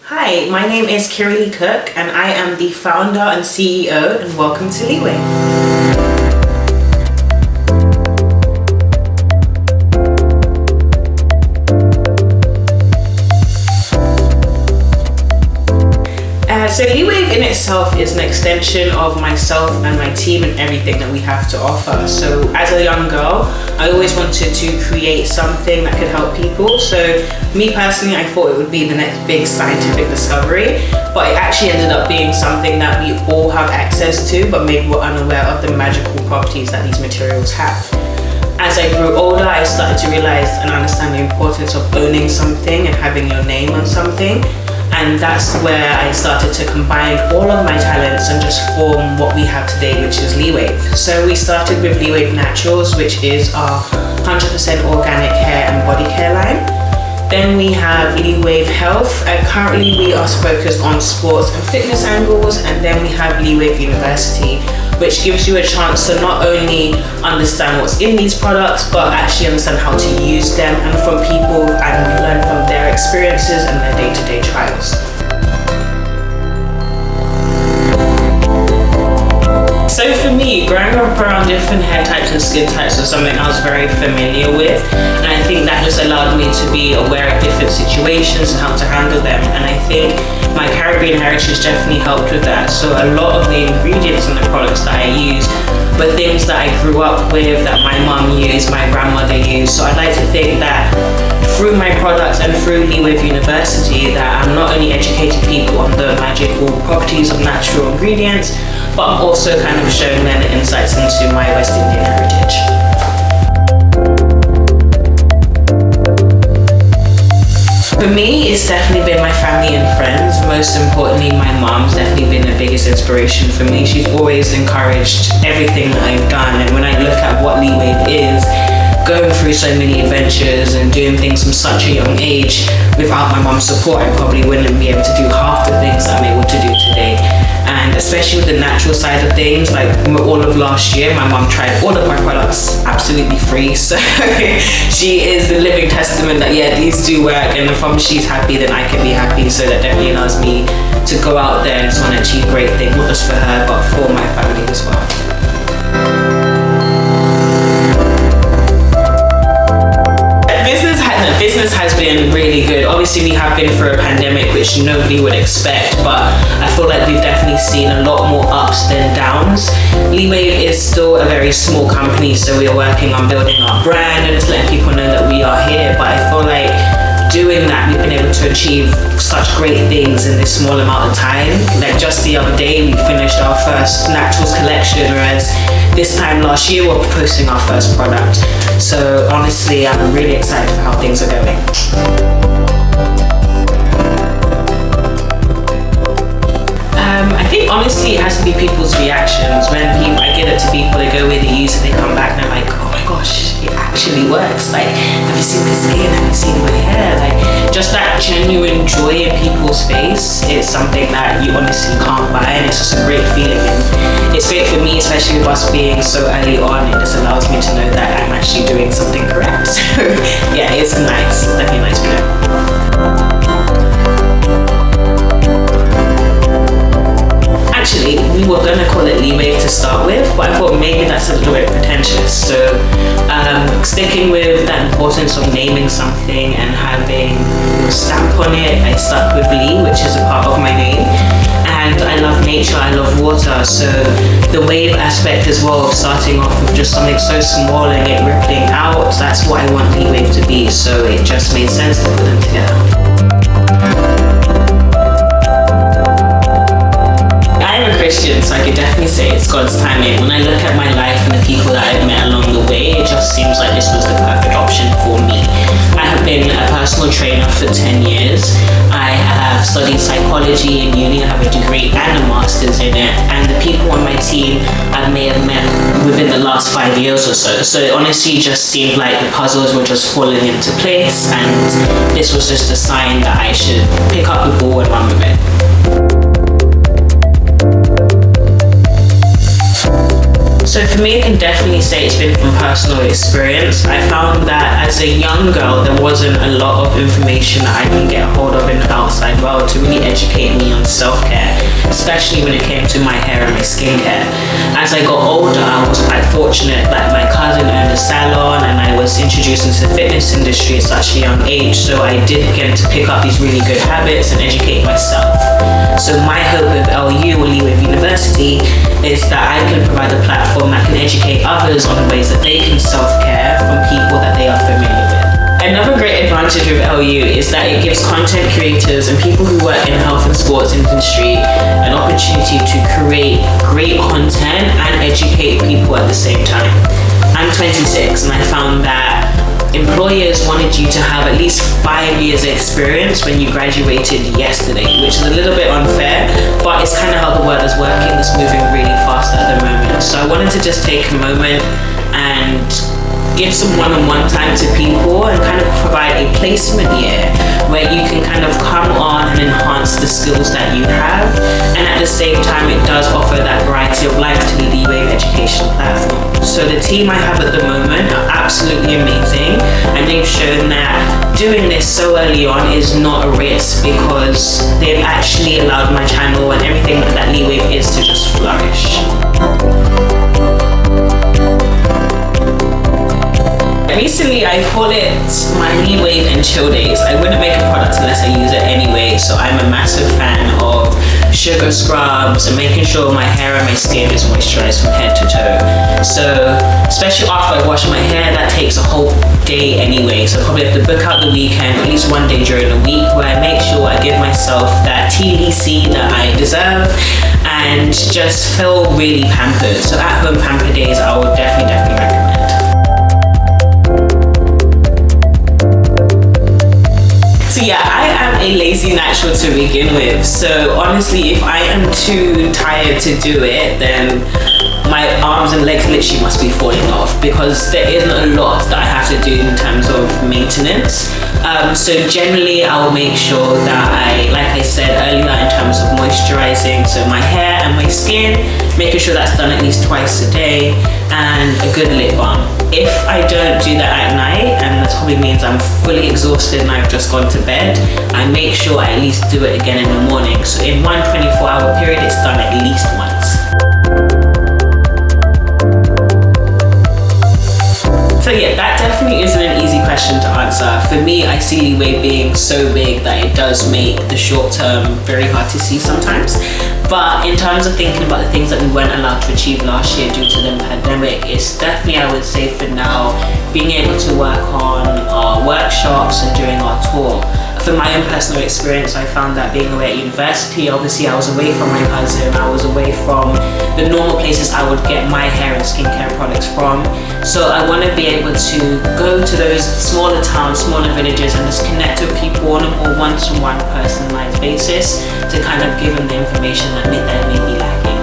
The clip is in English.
Hi, my name is Kirra-lee Cooke and I am the founder and CEO, and welcome to LeeWave. So LeeWave in itself is an extension of myself and my team and everything that we have to offer. So as a young girl, I always wanted to create something that could help people. So me personally, I thought it would be the next big scientific discovery, but it actually ended up being something that we all have access to, but maybe we're unaware of the magical properties that these materials have. As I grew older, I started to realize and understand the importance of owning something and having your name on something. And that's where I started to combine all of my talents and just form what we have today, which is LeeWave. So we started with LeeWave Naturals, which is our 100% organic hair and body care line. Then we have LeeWave Health, and currently we are focused on sports and fitness angles. And then we have LeeWave University, which gives you a chance to not only understand what's in these products, but actually understand how to use them and from people and learn from their experiences and their day-to-day trials. So for me, growing up around different hair types and skin types was something I was very familiar with, and I think that just allowed me to be aware of different situations and how to handle them. And I think my Caribbean heritage definitely helped with that. So a lot of the ingredients and the products that I use were things that I grew up with, that my mum used, my grandmother used. So I'd like to think that through my products and through LeeWave University, that I'm not only educating people on the magical properties of natural ingredients, but I'm also kind of showing them the insights into my West Indian heritage. For me, it's definitely been my family and friends. Most importantly, my mom's definitely been the biggest inspiration for me. She's always encouraged everything that I've done, and when I look at what LeeWave is, going through so many adventures and doing things from such a young age, without my mom's support, I probably wouldn't be able to do half the things that I'm able to do today. And especially with the natural side of things, like all of last year, my mom tried all of my products absolutely free. So she is the living testament that, yeah, these do work. And if she's happy, then I can be happy. So that definitely allows me to go out there and sort of achieve great things, not just for her, but for my family as well. Business has been really good. Obviously, we have been through a pandemic, which nobody would expect, but I feel like we've definitely seen a lot more ups than downs. LeeWave is still a very small company, so we are working on building our brand and just letting people know that we are here. But I feel like doing that, we've been able to achieve such great things in this small amount of time. Like just the other day, we finished our first naturals collection, whereas this time last year, we're posting our first product. So honestly, I'm really excited for how things are going. I think honestly, it has to be people's reactions. When I give it to people, they go away, they use it, they come back and they're like, oh my gosh, it actually works. Like, have you seen my skin? Have you seen my hair? Like, just that genuine joy in people's face is something that you honestly can't buy, and it's just a great feeling. And it's great for me, especially with us being so early on. It just allows me to know that I'm actually doing something correct. So yeah, it's nice. It's definitely nice to know. Actually, we were going to call it LeeWave to start with, but I thought maybe that's a little bit pretentious. So sticking with that importance of naming something and having a stamp on it, I stuck with Lee, which is a part of my name. And I love nature, I love water, so the wave aspect as well, of starting off with just something so small and it rippling out, that's what I want LeeWave to be, so it just made sense to put them together. I'm a Christian, so I could definitely say it's God's timing. When I look at my life and the people that I've met along the way, it just seems like this was the perfect option for me. I have been a personal trainer for 10 years. I have studied psychology in uni. I have a degree and a master's in it. And the people on my team I may have met within the last 5 years or so. So it honestly just seemed like the puzzles were just falling into place, and this was just a sign that I should pick up the ball and run with it. So for me, I can definitely say it's been from personal experience. I found that as a young girl, there wasn't a lot of information that I can get hold of in the outside world to really educate me on self-care, especially when it came to my hair and my skincare. As I got older, I was quite fortunate that my cousin owned a salon and I was introduced into the fitness industry at such a young age, so I did begin to pick up these really good habits and educate myself. So my hope with LU, or LeeWave University, is that I can provide a platform that can educate others on the ways that they can self-care from people that they are familiar with. Another great advantage with LU is that it gives content creators and people who work in the health and sports industry an opportunity to create great content and educate people at the same time. I'm 26 and I found that employers wanted you to have at least 5 years experience when you graduated yesterday, which is a little bit unfair, but it's kind of how the world is working. It's moving really fast at the moment. So I wanted to just take a moment and give some one-on-one time to people and kind of provide a placement year where you can kind of come on and enhance the skills that you have, and at the same time it does offer that variety of life to the LeeWave education platform. So the team I have at the moment are absolutely amazing, and they've shown that doing this so early on is not a risk because they've actually allowed my channel and everything that LeeWave is to just flourish. Recently, I call it my LeeWave and chill days. I wouldn't make a product unless I use it anyway, so I'm a massive fan of sugar scrubs and making sure my hair and my skin is moisturized from head to toe. So, especially after I wash my hair, that takes a whole day anyway, so I probably have to book out the weekend, at least one day during the week, where I make sure I give myself that TLC that I deserve and just feel really pampered. So at home pamper days, I would definitely recommend. So yeah, I am a lazy natural to begin with. So honestly, if I am too tired to do it, then my arms and legs literally must be falling off because there isn't a lot that I have to do in terms of maintenance. So generally I will make sure that like I said earlier, in terms of moisturizing, so my hair and my skin, making sure that's done at least twice a day, and a good lip balm. If I don't do that at night, and that probably means I'm fully exhausted and I've just gone to bed, I make sure I at least do it again in the morning. So in one 24-hour period, it's done at least once. So yeah, that definitely isn't an easy question to answer. For me, I see LeeWave being so big that it does make the short term very hard to see sometimes. But in terms of thinking about the things that we weren't allowed to achieve last year due to the pandemic, it's definitely, I would say for now, being able to work on our workshops and doing our tour. For my own personal experience, I found that being away at university, obviously I was away from my cousin, I was away from the normal places I would get my hair and skincare products from. So I want to be able to go to those smaller towns, smaller villages, and just connect with people on a more one-to-one personalized basis to kind of give them the information that may be lacking.